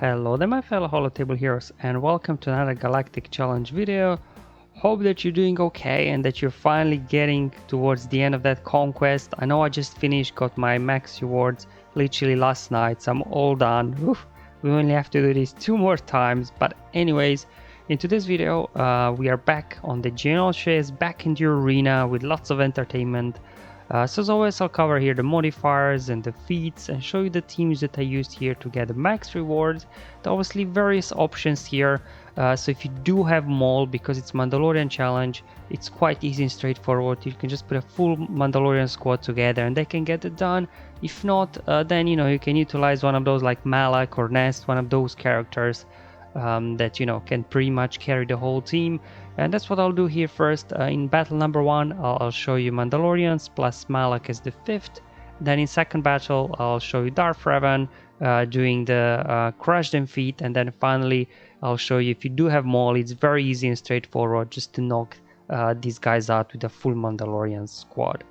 Hello there my fellow holotable heroes and welcome to another Galactic challenge video. Hope that you're doing okay and that you're finally getting towards the end of that conquest. I know I just finished, got my max rewards literally last night, so I'm all done. Oof, we only have to do this 2 more times, but anyways, in today's video we are back on the Geonosis, back in the arena with lots of entertainment. So as always, I'll cover here the modifiers and the feats and show you the teams that I used here to get the max rewards. There are obviously various options here, so if you do have Maul, because it's Mandalorian challenge, it's quite easy and straightforward. You can just put a full Mandalorian squad together and they can get it done. If not, then you can utilize one of those like Malak or Nest, one of those characters that can pretty much carry the whole team. And that's what I'll do here first. In battle number 1 I'll show you Mandalorians plus Malak as the 5th. Then in second battle I'll show you Darth Revan doing the crush them feat, and then finally I'll show you, if you do have Maul, it's very easy and straightforward just to knock these guys out with a full Mandalorian squad.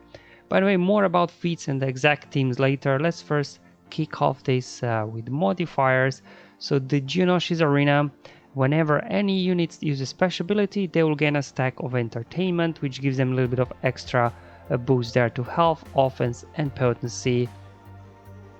By the way, more about feats and the exact teams later. Let's first kick off this with modifiers. So the Geonosis arena, whenever any units use a special ability, they will gain a stack of entertainment, which gives them a little bit of extra boost there to health, offense and potency.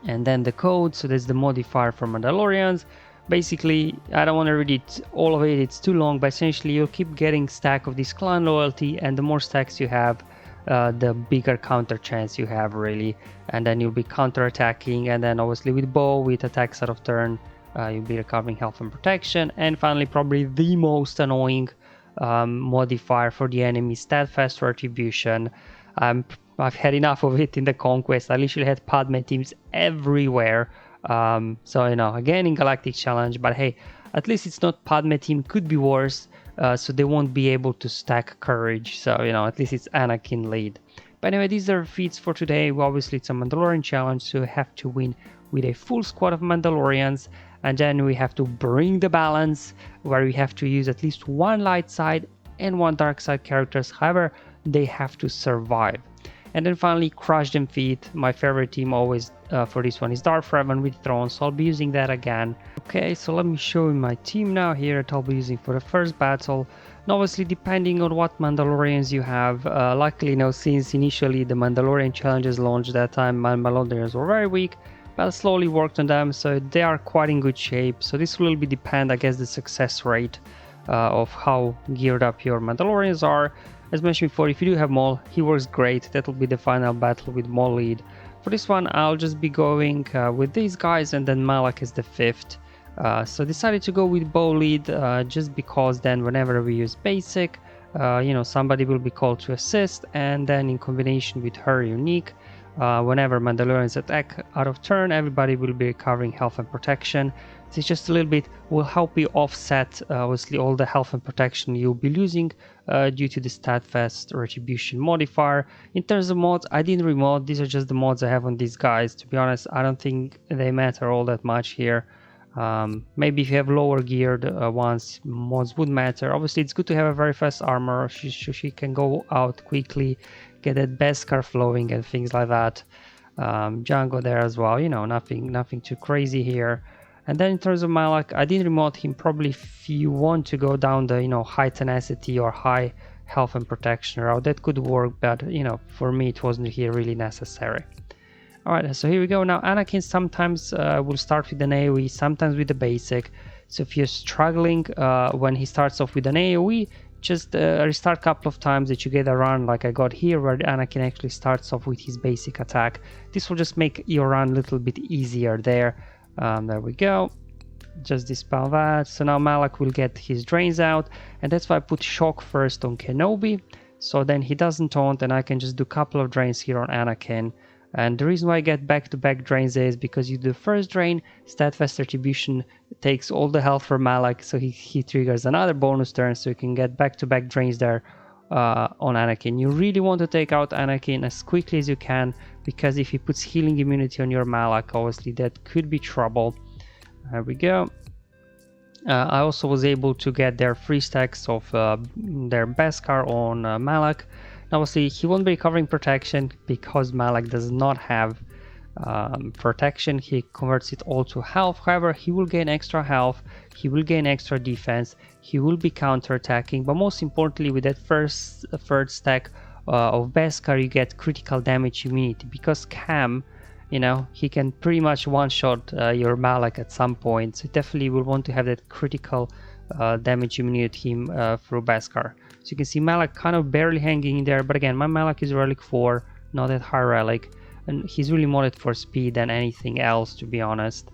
And then the code, so there's the modifier for Mandalorians. Basically, I don't want to read it all of it, it's too long, but essentially you'll keep getting stack of this clan loyalty, and the more stacks you have, the bigger counter chance you have really. And then you'll be counter attacking, and then obviously with bow, with attacks out of turn, you'll be recovering health and protection. And finally, probably the most annoying modifier for the enemy, steadfast retribution. I've had enough of it in the conquest. I literally had Padme teams everywhere. So again in Galactic challenge, but hey, at least it's not Padme team, could be worse. So they won't be able to stack courage. So at least it's Anakin lead. But anyway, these are feats for today. Well, obviously it's a Mandalorian challenge, so you have to win with a full squad of Mandalorians. And then we have to bring the balance, where we have to use at least 1 light side and 1 dark side characters. However, they have to survive. And then finally, crush them feat. My favorite team always for this one is Darth Revan with Throne, so I'll be using that again. Okay, so let me show you my team now here that I'll be using for the first battle. And obviously, depending on what Mandalorians you have, luckily since initially the Mandalorian challenges launched that time, my Mandalorians were very weak. But I slowly worked on them, so they are quite in good shape. So this will be depend, I guess, the success rate of how geared up your Mandalorians are. As mentioned before, if you do have Maul, he works great. That will be the final battle with Maul lead. For this one, I'll just be going with these guys, and then Malak is the 5th. So I decided to go with bow lead just because then whenever we use basic, somebody will be called to assist, and then in combination with her unique, whenever Mandalorians attack out of turn, everybody will be recovering health and protection. It's just a little bit will help you offset obviously all the health and protection you'll be losing due to the steadfast retribution modifier. In terms of mods, I didn't remod. These are just the mods I have on these guys. To be honest, I don't think they matter all that much here. Maybe if you have lower geared ones, mods would matter. Obviously, it's good to have a very fast armor. She can go out quickly, get that Beskar flowing and things like that. Django there as well. Nothing too crazy here. And then in terms of Malak, I didn't remod him. Probably if you want to go down the high tenacity or high health and protection route, that could work. But for me, it wasn't here really necessary. Alright, so here we go. Now Anakin sometimes will start with an AoE, sometimes with the basic. So if you're struggling when he starts off with an AoE, just restart a couple of times that you get a run like I got here, where Anakin actually starts off with his basic attack. This will just make your run a little bit easier there. There we go. Just dispel that. So now Malak will get his drains out, and that's why I put shock first on Kenobi. So then he doesn't taunt, and I can just do a couple of drains here on Anakin. And the reason why I get back-to-back drains is because you do the first drain, steadfast retribution takes all the health from Malak, so he triggers another bonus turn, so you can get back-to-back drains there on Anakin. You really want to take out Anakin as quickly as you can, because if he puts healing immunity on your Malak, obviously that could be trouble. There we go. I also was able to get their 3 stacks of their Beskar on Malak. Obviously, he won't be recovering protection because Malak does not have protection, he converts it all to health. However, he will gain extra health, he will gain extra defense, he will be counter-attacking, but most importantly with that third stack of Beskar you get critical damage immunity, because Cam, you know, he can pretty much one-shot your Malak at some point, so definitely will want to have that critical damage immunity to him through Beskar. So you can see Malak kind of barely hanging in there, but again, my Malak is relic 4, not that high relic, and he's really modded for speed than anything else, to be honest.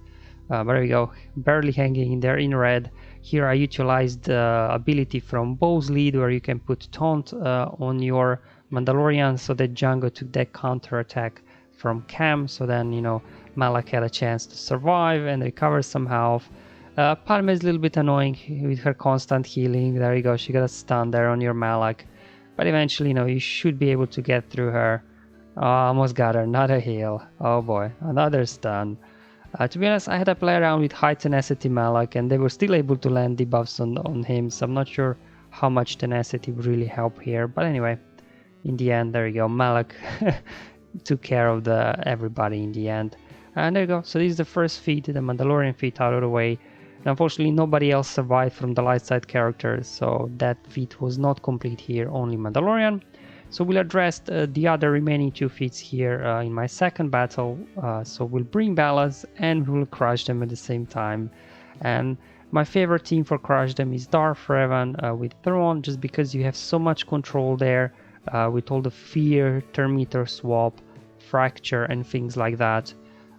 But there we go, barely hanging in there in red. Here I utilized the ability from Bow's lead where you can put taunt on your Mandalorian, so that Django took that counter attack from Cam, so then, you know, Malak had a chance to survive and recover some health. Padme is a little bit annoying with her constant healing. There you go, she got a stun there on your Malak, but eventually, you know, you should be able to get through her. Oh, almost got her, another heal. Oh boy, another stun. To be honest, I had to play around with high tenacity Malak and they were still able to land debuffs on him, so I'm not sure how much tenacity would really help here. But anyway, in the end, there you go, Malak took care of everybody in the end. And there you go, so this is the first feat, the Mandalorian feat out of the way. And unfortunately, nobody else survived from the light side characters, so that feat was not complete here, only Mandalorian. So we'll address the other remaining 2 feats here in my second battle. So we'll bring balance and we'll crush them at the same time. And my favorite team for crush them is Darth Revan with Thrawn, just because you have so much control there with all the fear, turn meter swap, fracture and things like that.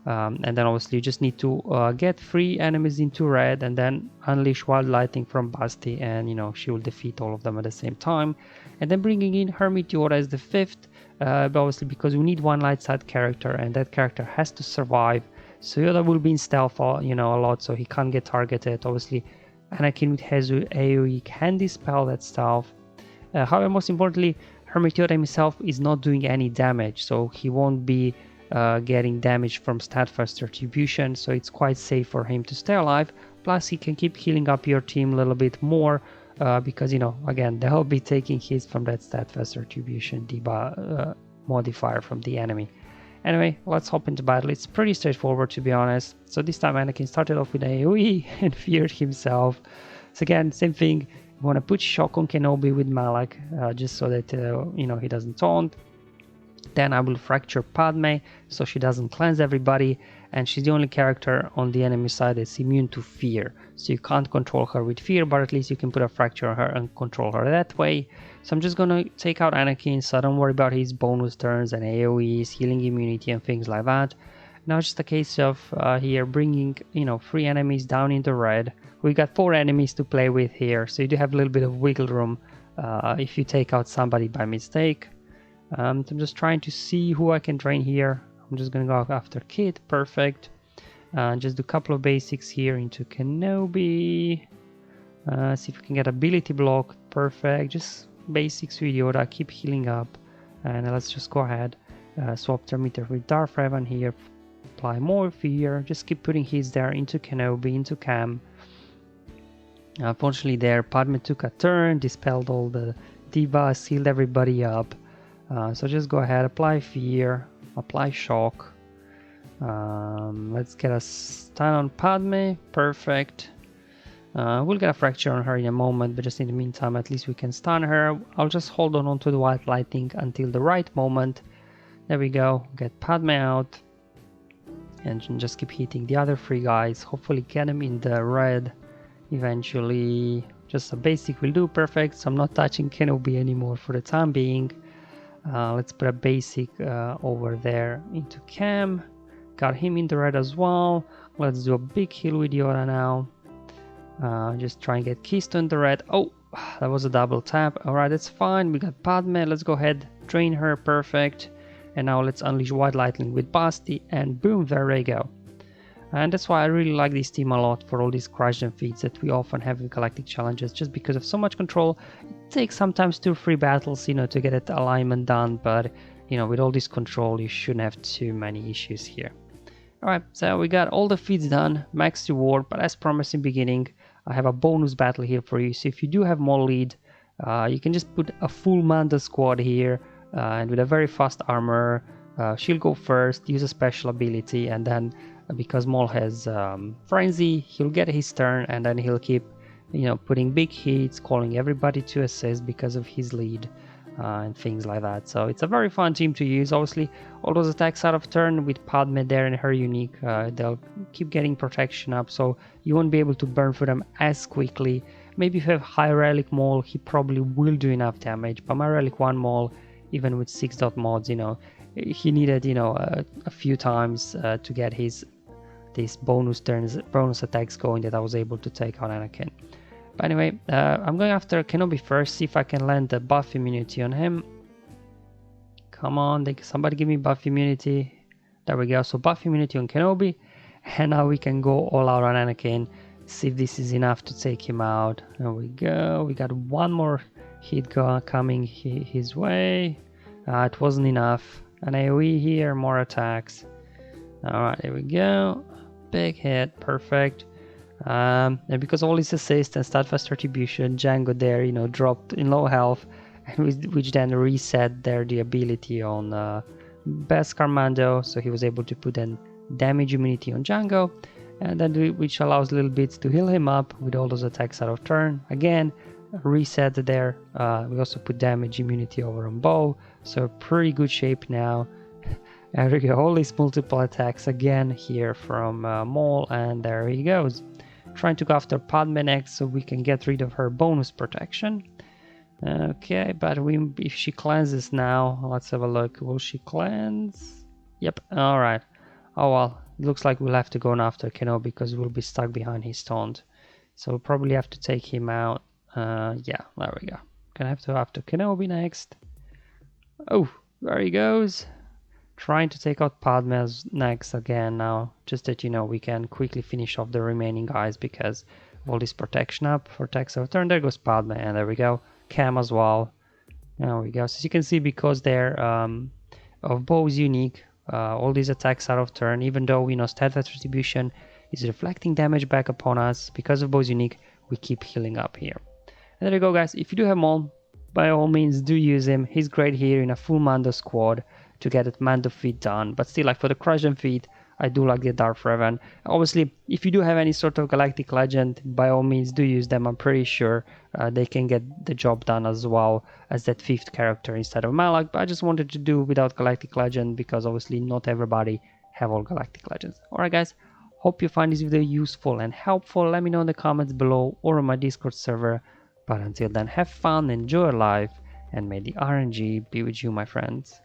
And then obviously you just need to get 3 enemies into red and then unleash wild lightning from Basti, and you know, she will defeat all of them at the same time. And then bringing in Hermit Yoda as the 5th, but obviously because we need one light side character and that character has to survive, so Yoda will be in stealth, you know, a lot, so he can't get targeted. Obviously Anakin with his AoE can dispel that stealth. However, most importantly, Hermit Yoda himself is not doing any damage, so he won't be getting damage from Steadfast Retribution, so it's quite safe for him to stay alive. Plus he can keep healing up your team a little bit more because, you know, again, they'll be taking hits from that Steadfast Retribution modifier from the enemy. Anyway, let's hop into battle. It's pretty straightforward, to be honest. So this time Anakin started off with AoE and feared himself. So again, same thing, you want to put shock on Kenobi with Malak just so that you know, he doesn't taunt. Then I will fracture Padme so she doesn't cleanse everybody, and she's the only character on the enemy side that's immune to fear, so you can't control her with fear, but at least you can put a fracture on her and control her that way. So I'm just gonna take out Anakin, so don't worry about his bonus turns and AoEs, healing immunity and things like that. Now it's just a case of here bringing, you know, 3 enemies down into red. We got 4 enemies to play with here, so you do have a little bit of wiggle room if you take out somebody by mistake. So I'm just trying to see who I can drain here. I'm just gonna go after Kid, perfect. Just do a couple of basics here into Kenobi. See if we can get ability block, perfect. Just basics with Yoda, keep healing up. And let's just go ahead, swap Terminator with Darth Revan here. Apply more fear, just keep putting hits there into Kenobi, into Cam. Unfortunately there, Padme took a turn, dispelled all the debuffs, healed everybody up. So just go ahead, apply fear, apply shock. Let's get a stun on Padme, perfect. We'll get a fracture on her in a moment, but just in the meantime, at least we can stun her. I'll just hold on to the white lightning until the right moment. There we go, get Padme out. And just keep hitting the other 3 guys, hopefully get them in the red eventually. Just a basic will do, perfect. So I'm not touching Kenobi anymore for the time being. Let's put a basic over there into Cam. Got him in the red as well. Let's do a big heal with Yoda now. Just try and get Keystone in the red. Oh, that was a double tap. Alright, that's fine. We got Padme. Let's go ahead, drain her, perfect. And now let's unleash White Lightning with Basti, and boom, there they go. And that's why I really like this team a lot for all these crush and feats that we often have with Galactic challenges, just because of so much control. It takes sometimes 2 or 3 battles, you know, to get that alignment done, but you know, with all this control you shouldn't have too many issues here. Alright, so we got all the feats done, max reward, but as promised in the beginning, I have a bonus battle here for you. So if you do have Maul lead, you can just put a full Manda squad here, and with a very fast armor, she'll go first, use a special ability, and then because Maul has frenzy, he'll get his turn, and then he'll keep, you know, putting big hits, calling everybody to assist because of his lead, and things like that. So it's a very fun team to use. Obviously, all those attacks out of turn with Padme there and her unique, they'll keep getting protection up, so you won't be able to burn through them as quickly. Maybe if you have high relic Maul, he probably will do enough damage, but my relic 1 Maul, even with 6 dot mods, you know, he needed, you know, a few times to get these bonus turns, bonus attacks going, that I was able to take out Anakin. But anyway, I'm going after Kenobi first, see if I can land the buff immunity on him. Come on, somebody give me buff immunity. There we go. So buff immunity on Kenobi, and now we can go all out on Anakin. See if this is enough to take him out. There we go. We got one more hit coming his way. It wasn't enough. An AoE here, more attacks. Alright, here we go. Big hit, perfect. And because all his assist and steadfast retribution, Django there, you know, dropped in low health, and which then reset there the ability on Beskar Mando, so he was able to put in damage immunity on Django, and then which allows little bits to heal him up with all those attacks out of turn. Again, reset there. We also put damage immunity over on Bo, so pretty good shape now. And we go, all these multiple attacks again here from Maul, and there he goes. Trying to go after Padme next so we can get rid of her bonus protection. Okay, but if she cleanses now, let's have a look. Will she cleanse? Yep, alright. Oh well, it looks like we'll have to go after Kenobi because we'll be stuck behind his taunt. So we'll probably have to take him out. Yeah, there we go. Gonna have to go after Kenobi next. Oh, there he goes. Trying to take out Padme next again now, just that, you know, we can quickly finish off the remaining guys because of all this protection up for attacks out of turn. There goes Padme, and there we go. Cam as well. There we go. So as you can see, because they're of Bo's unique, all these attacks out of turn, even though we know steadfast retribution is reflecting damage back upon us, because of Bo's unique, we keep healing up here. And there you go, guys. If you do have Maul, by all means do use him. He's great here in a full Mando squad to get that Mando feat done. But still, like for the Crushing feat, I do like the Darth Revan. Obviously, if you do have any sort of Galactic Legend, by all means do use them. I'm pretty sure they can get the job done as well as that 5th character instead of Malak. But I just wanted to do without Galactic Legend because obviously not everybody have all Galactic Legends. Alright guys, hope you find this video useful and helpful. Let me know in the comments below or on my Discord server. But until then, have fun, enjoy life, and may the RNG be with you, my friends.